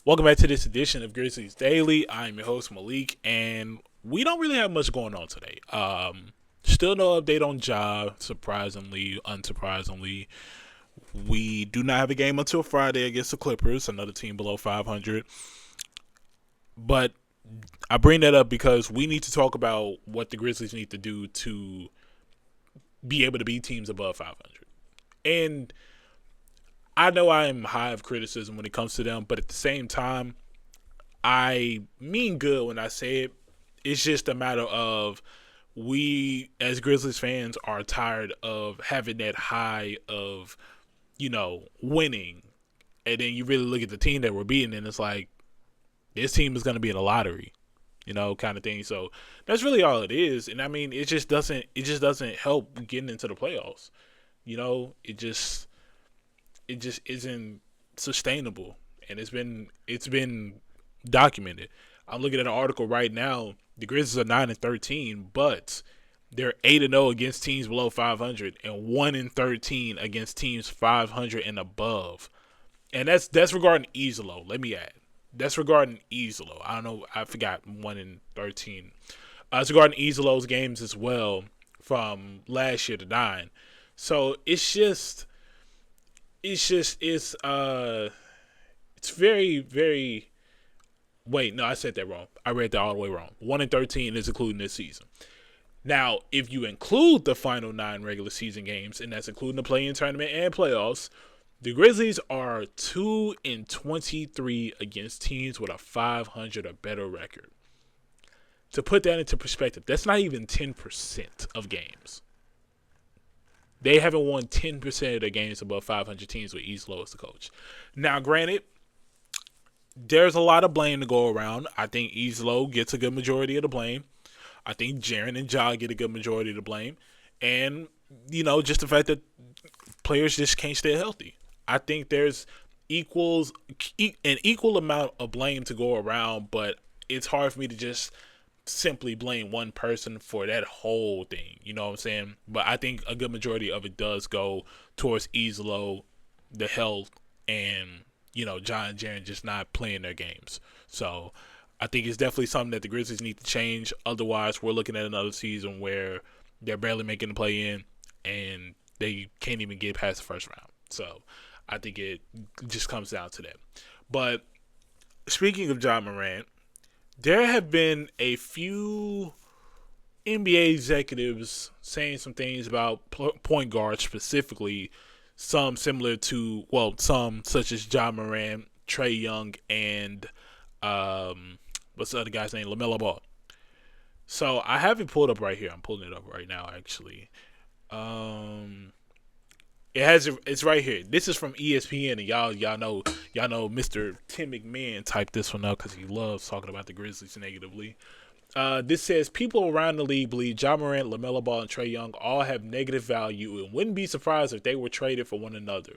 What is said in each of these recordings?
Welcome back to this edition of Grizzlies Daily. I'm your host Malik, and we don't really have much going on today. Still no update on Ja. Surprisingly, unsurprisingly, we do not have a game until Friday against the Clippers, another team below 500. But I bring that up because we need to talk about what the Grizzlies need to do to be able to beat teams above 500. And I know I am high of criticism when it comes to them, but at the same time, I mean good when I say it. It's just a matter of we as Grizzlies fans are tired of having that high of, winning. And then you really look at the team that we're beating and it's like this team is gonna be in a lottery, kind of thing. So that's really all it is. And I mean it just doesn't help getting into the playoffs. It just isn't sustainable. And it's been documented. I'm looking at an article right now. The Grizzlies are 9-13, but they're 8-0 against teams below 500 and 1-13 against teams 500 and above. And that's regarding Easelo. Let me add, that's regarding Easelo. I don't know. I forgot 1-13. It's regarding Easelo's games as well from last year to 9. So it's very, very. Wait, no, I said that wrong. I read that all the way wrong. 1-13 is including this season. Now, if you include the final 9 regular season games, and that's including the play-in tournament and playoffs, the Grizzlies are 2-23 against teams with a 500 or better record. To put that into perspective, that's not even 10% of games. They haven't won 10% of their games above 500 teams with Easelo as the coach. Now, granted, there's a lot of blame to go around. I think Easelo gets a good majority of the blame. I think Jaren and Ja get a good majority of the blame. And, just the fact that players just can't stay healthy. I think there's an equal amount of blame to go around, but it's hard for me to just simply blame one person for that whole thing. You know what I'm saying? But I think a good majority of it does go towards Easelo, the health, and John and Jaren just not playing their games. So I think it's definitely something that the Grizzlies need to change. Otherwise, we're looking at another season where they're barely making the play in and they can't even get past the first round. So I think it just comes down to that. But speaking of John Morant, there have been a few NBA executives saying some things about point guards specifically, some similar to, some such as John Morant, Trae Young, and what's the other guy's name? LaMelo Ball. So I have it pulled up right here. I'm pulling it up right now, actually. It's right here. This is from ESPN, and y'all know Mr. Tim McMahon typed this one up because he loves talking about the Grizzlies negatively. This says people around the league believe Ja Morant, LaMelo Ball, and Trae Young all have negative value and wouldn't be surprised if they were traded for one another.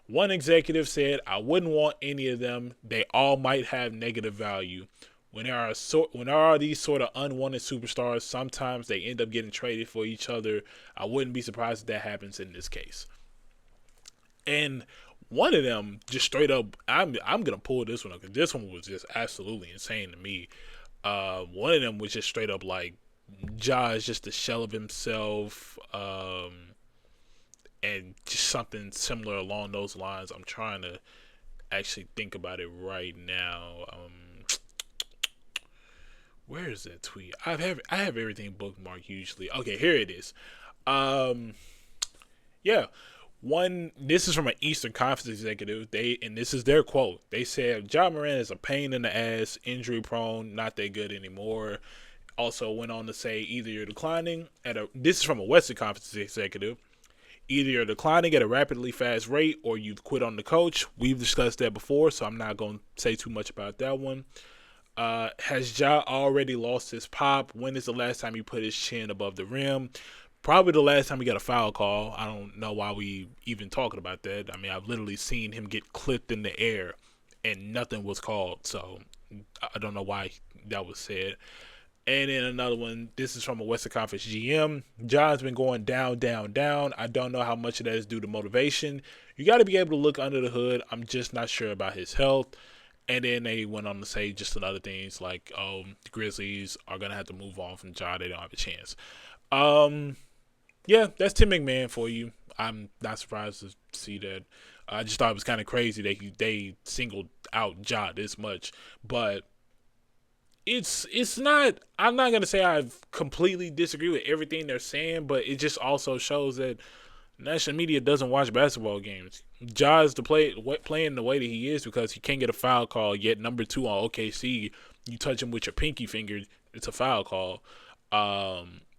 One executive said, "I wouldn't want any of them. They all might have negative value. When there are these sort of unwanted superstars, sometimes they end up getting traded for each other. I wouldn't be surprised if that happens in this case." And one of them just straight up, I'm gonna pull this one up because this one was just absolutely insane to me. One of them was just straight up like, Ja is just a shell of himself, and just something similar along those lines. I'm trying to actually think about it right now. Where is that tweet? I have everything bookmarked usually. Okay, here it is. Yeah. This is from an Eastern Conference executive. And this is their quote. They said Ja Morant is a pain in the ass, injury prone, not that good anymore. Also went on to say either you're declining this is from a Western Conference executive. Either you're declining at a rapidly fast rate or you've quit on the coach. We've discussed that before, so I'm not going to say too much about that one. Has Ja already lost his pop? When is the last time he put his chin above the rim? Probably the last time we got a foul call. I don't know why we even talking about that. I mean, I've literally seen him get clipped in the air and nothing was called. So I don't know why that was said. And then another one, this is from a Western Conference GM. John's been going down, down, down. I don't know how much of that is due to motivation. You got to be able to look under the hood. I'm just not sure about his health. And then they went on to say just another things like, the Grizzlies are going to have to move on from Ja. They don't have a chance. Um, yeah, that's Tim McMahon for you. I'm not surprised to see that. I just thought it was kind of crazy that they singled out Ja this much, but it's not. I'm not gonna say I completely disagree with everything they're saying, but it just also shows that national media doesn't watch basketball games. Ja is playing the way that he is because he can't get a foul call. Yet number 2 on OKC, you touch him with your pinky finger, it's a foul call.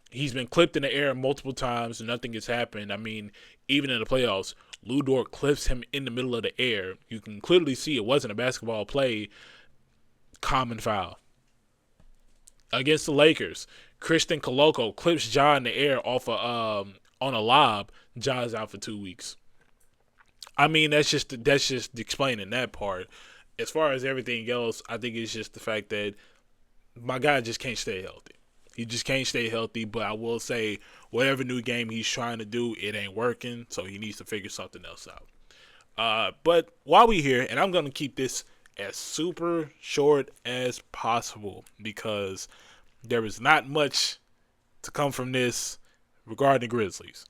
He's been clipped in the air multiple times and nothing has happened. I mean, even in the playoffs, Lou Dort clips him in the middle of the air. You can clearly see it wasn't a basketball play. Common foul. Against the Lakers, Christian Coloco clips Ja in the air off on a lob. Ja's out for 2 weeks. I mean, that's just explaining that part. As far as everything else, I think it's just the fact that my guy just can't stay healthy. He just can't stay healthy, but I will say whatever new game he's trying to do, it ain't working, so he needs to figure something else out. But while we here, and I'm going to keep this as super short as possible because there is not much to come from this regarding the Grizzlies.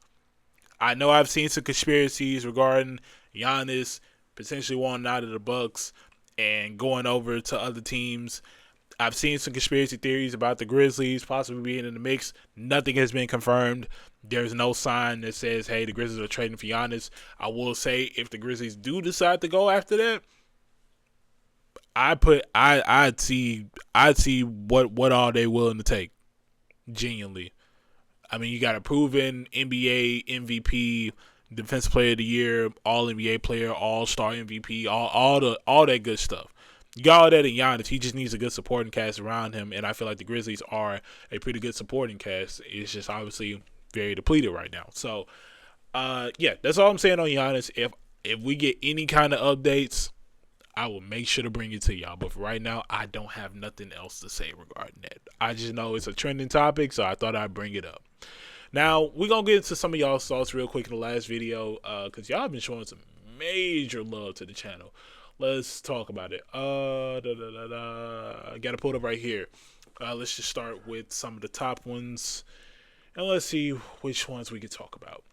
I know I've seen some conspiracies regarding Giannis potentially wanting out of the Bucks and going over to other teams. I've seen some conspiracy theories about the Grizzlies possibly being in the mix. Nothing has been confirmed. There's no sign that says, hey, the Grizzlies are trading for Giannis. I will say if the Grizzlies do decide to go after that, I'd see what all they willing to take. Genuinely. I mean, you got a proven NBA MVP, Defensive Player of the Year, All NBA player, All Star MVP, all that good stuff. You got all that in Giannis. He just needs a good supporting cast around him, and I feel like the Grizzlies are a pretty good supporting cast. It's just obviously very depleted right now. So, yeah, that's all I'm saying on Giannis. If we get any kind of updates, I will make sure to bring it to y'all. But for right now, I don't have nothing else to say regarding that. I just know it's a trending topic, so I thought I'd bring it up. Now, we're going to get into some of y'all's thoughts real quick in the last video because y'all have been showing some major love to the channel. Let's talk about it. I got to pull it up right here. Let's just start with some of the top ones. And let's see which ones we can talk about.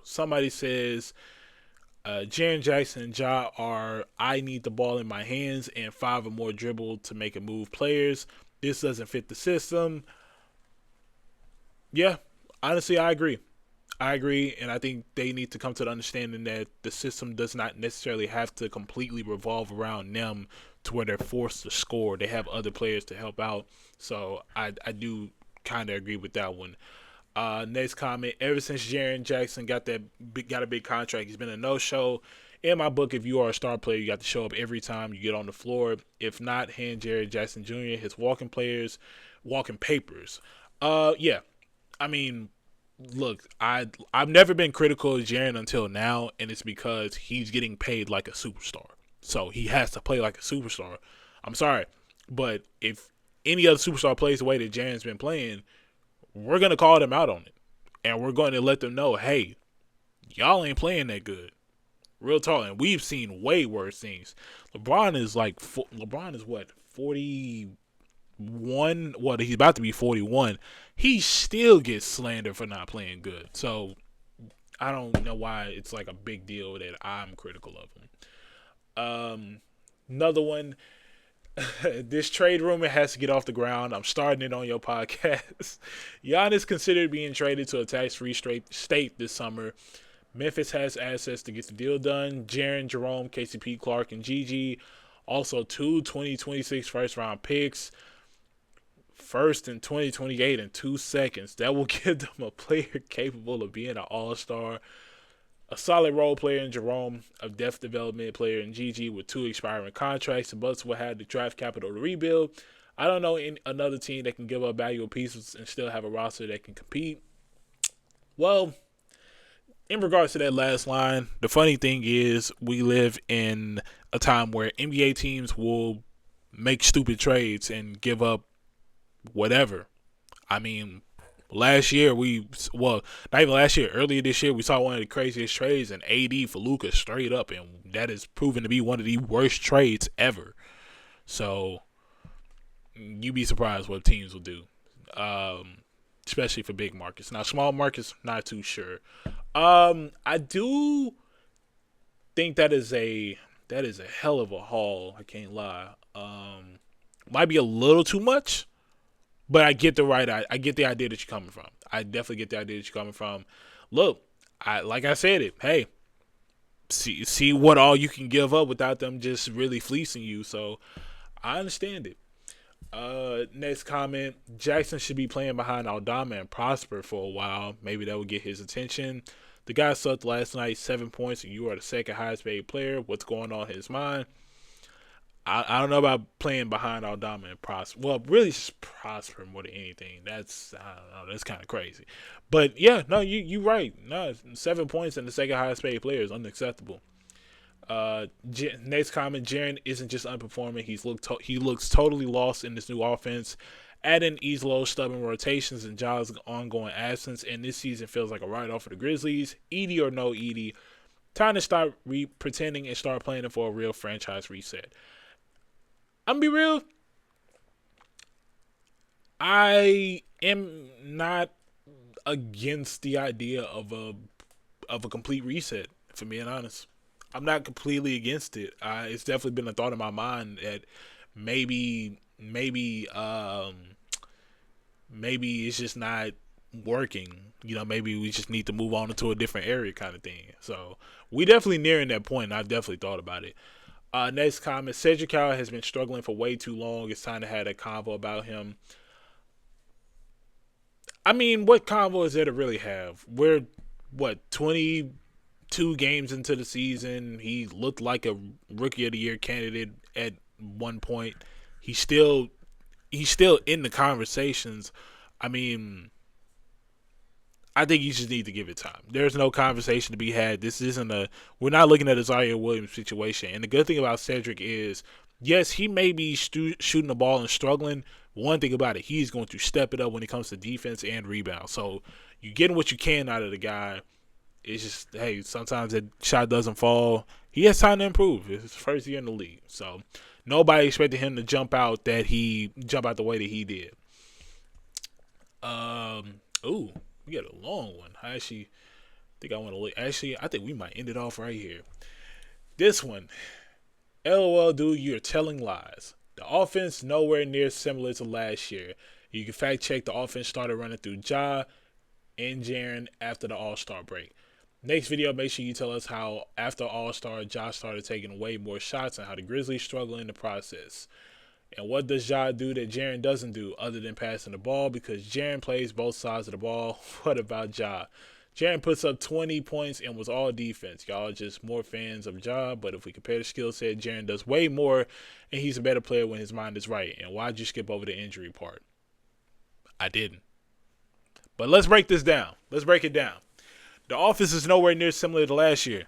Somebody says, Jaren Jackson and Ja are I need the ball in my hands and 5 or more dribble to make a move players. This doesn't fit the system. Yeah, honestly, I agree. And I think they need to come to the understanding that the system does not necessarily have to completely revolve around them to where they're forced to score. They have other players to help out. So I do kind of agree with that one. Next comment, ever since Jaren Jackson got a big contract, he's been a no-show. In my book, if you are a star player, you got to show up every time you get on the floor. If not, hand Jaren Jackson Jr. his walking papers. Yeah. I mean, look, I've never been critical of Jaren until now, and it's because he's getting paid like a superstar. So he has to play like a superstar. I'm sorry, but if any other superstar plays the way that Jaren's been playing, we're going to call them out on it. And we're going to let them know, hey, y'all ain't playing that good. Real talk. And we've seen way worse things. LeBron is what, 41? What, he's about to be 41. He still gets slandered for not playing good. So I don't know why it's like a big deal that I'm critical of him. Another one. This trade rumor has to get off the ground. I'm starting it on your podcast. Giannis considered being traded to a tax-free state this summer. Memphis has assets to get the deal done. Jaren, Jerome, KCP, Clark, and Gigi. Also 2 2026 first-round picks. First in 2028 in 2 seconds. That will give them a player capable of being an all-star. A solid role player in Jerome, a depth development player in Gigi with 2 expiring contracts. The Bucks will have the draft capital to rebuild. I don't know another team that can give up valuable pieces and still have a roster that can compete. Well, in regards to that last line, the funny thing is we live in a time where NBA teams will make stupid trades and give up whatever. I mean, Last year, not even last year, earlier this year, we saw one of the craziest trades in AD for Luka straight up, and that is proven to be one of the worst trades ever. So, you'd be surprised what teams will do, especially for big markets. Now, small markets, not too sure. I do think that is a hell of a haul. I can't lie. Might be a little too much, but I get the idea that you're coming from. I definitely get the idea that you're coming from. Look, like I said it. Hey, see what all you can give up without them just really fleecing you. So I understand it. Next comment: Jackson should be playing behind Aldama and Prosper for a while. Maybe that would get his attention. The guy sucked last night, 7 points, and you are the second highest paid player. What's going on in his mind? I don't know about playing behind Aldama and Prosper. Well, really just Prosper more than anything. I don't know. That's kind of crazy. But yeah, no, you right. No, 7 points and the second highest paid player is unacceptable. Next comment: Jaren isn't just unperforming. He looks totally lost in this new offense. Add in Ezelo's stubborn rotations and Ja's ongoing absence, and this season feels like a write-off for the Grizzlies. Edie or no Edie, time to stop pretending and start playing for a real franchise reset. I'm gonna be real. I am not against the idea of a complete reset. If I'm being honest, I'm not completely against it. It's definitely been a thought in my mind that maybe it's just not working. Maybe we just need to move on into a different area, kind of thing. So we definitely nearing that point. And I've definitely thought about it. Next comment: Cedric Howard has been struggling for way too long. It's time to have a convo about him. I mean, what convo is there to really have? We're 22 games into the season. He looked like a Rookie of the Year candidate at one point. He's still in the conversations. I mean, I think you just need to give it time. There's no conversation to be had. We're not looking at a Zaire Williams situation. And the good thing about Cedric is, yes, he may be shooting the ball and struggling. One thing about it, he's going to step it up when it comes to defense and rebound. So you're getting what you can out of the guy. It's just, hey, sometimes that shot doesn't fall. He has time to improve. It's his first year in the league. So nobody expected him to jump out the way that he did. We got a long one. I think I want to look. Actually, I think we might end it off right here. This one. LOL, dude, you're telling lies. The offense nowhere near similar to last year. You can fact check the offense started running through Ja and Jaren after the All-Star break. Next video, make sure you tell us how after All-Star, Ja started taking way more shots and how the Grizzlies struggle in the process. And what does Ja do that Jaren doesn't do other than passing the ball? Because Jaren plays both sides of the ball. What about Ja? Jaren puts up 20 points and was all defense. Y'all are just more fans of Ja, but if we compare the skill set, Jaren does way more, and he's a better player when his mind is right. And why'd you skip over the injury part? I didn't. But let's break this down. Let's break it down. The offense is nowhere near similar to last year.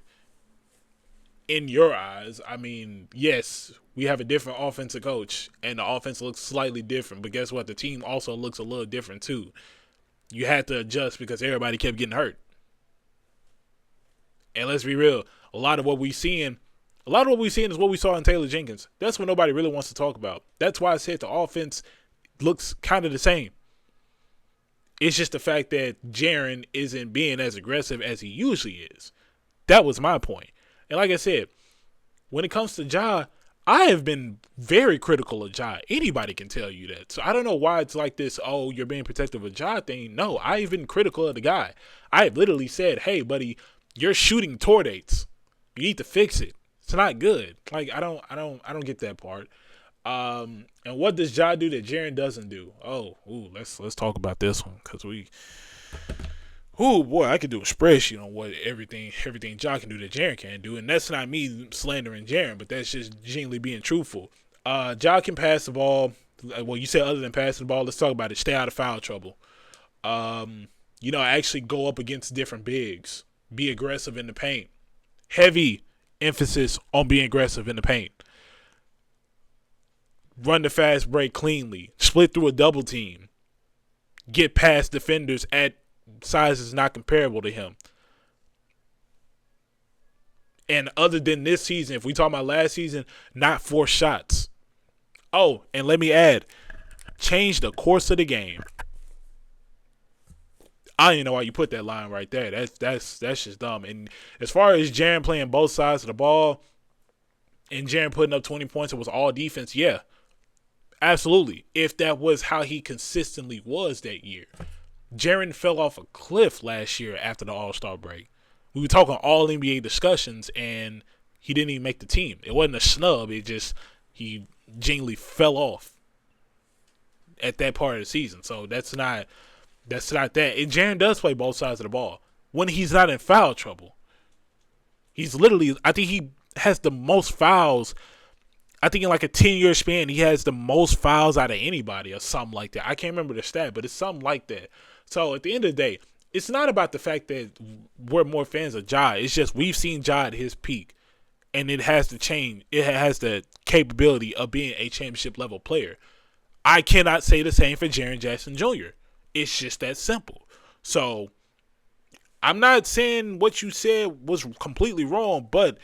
In your eyes, I mean, yes, we have a different offensive coach, and the offense looks slightly different. But guess what? The team also looks a little different, too. You had to adjust because everybody kept getting hurt. And let's be real, a lot of what we're seeing is what we saw in Taylor Jenkins. That's what nobody really wants to talk about. That's why I said the offense looks kind of the same. It's just the fact that Jaren isn't being as aggressive as he usually is. That was my point. And like I said, when it comes to Ja, I have been very critical of Ja. Anybody can tell you that. So I don't know why it's like this, oh, you're being protective of Ja thing. No, I've been critical of the guy. I have literally said, hey, buddy, you're shooting tour dates. You need to fix it. It's not good. Like, I don't get that part. And what does Ja do that Jaren doesn't do? Let's talk about this one because I could do a spreadsheet on what everything Ja can do that Jaren can't do, and that's not me slandering Jaren, but that's just genuinely being truthful. Ja can pass the ball. Well, you said other than passing the ball, let's talk about it. Stay out of foul trouble. Actually go up against different bigs. Be aggressive in the paint. Heavy emphasis on being aggressive in the paint. Run the fast break cleanly. Split through a double team. get past defenders at sizes not comparable to him. And other than this season, if we talk about last season, not 4 shots. Oh, and let me add, change the course of the game. I don't even know why you put that line right there. That's just dumb. And as far as Jaren playing both sides of the ball and Jaren putting up 20 points, it was all defense. Yeah, absolutely. If that was how he consistently was that year. Jaren fell off a cliff last year after the All-Star break. We were talking all NBA discussions, and he didn't even make the team. It wasn't a snub. It just he genuinely fell off at that part of the season. So that's not that. And Jaren does play both sides of the ball when he's not in foul trouble. He's literally, I think he has the most fouls. I think in like a 10-year span, he has the most fouls out of anybody or something like that. I can't remember the stat, but it's something like that. So at the end of the day, it's not about the fact that we're more fans of Ja. It's just we've seen Ja at his peak, and it has to change. It has the capability of being a championship level player. I cannot say the same for Jaren Jackson Jr. It's just that simple. So I'm not saying what you said was completely wrong, but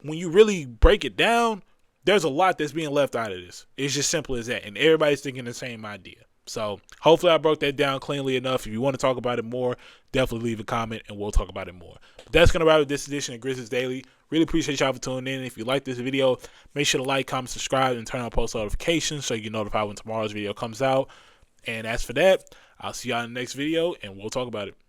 when you really break it down, there's a lot that's being left out of this. It's just simple as that, and everybody's thinking the same idea. So hopefully I broke that down cleanly enough. If you want to talk about it more, definitely leave a comment and we'll talk about it more. But that's going to wrap up this edition of Grizzlies Daily. Really appreciate y'all for tuning in. If you like this video, make sure to like, comment, subscribe, and turn on post notifications so you get notified when tomorrow's video comes out. And as for that, I'll see y'all in the next video and we'll talk about it.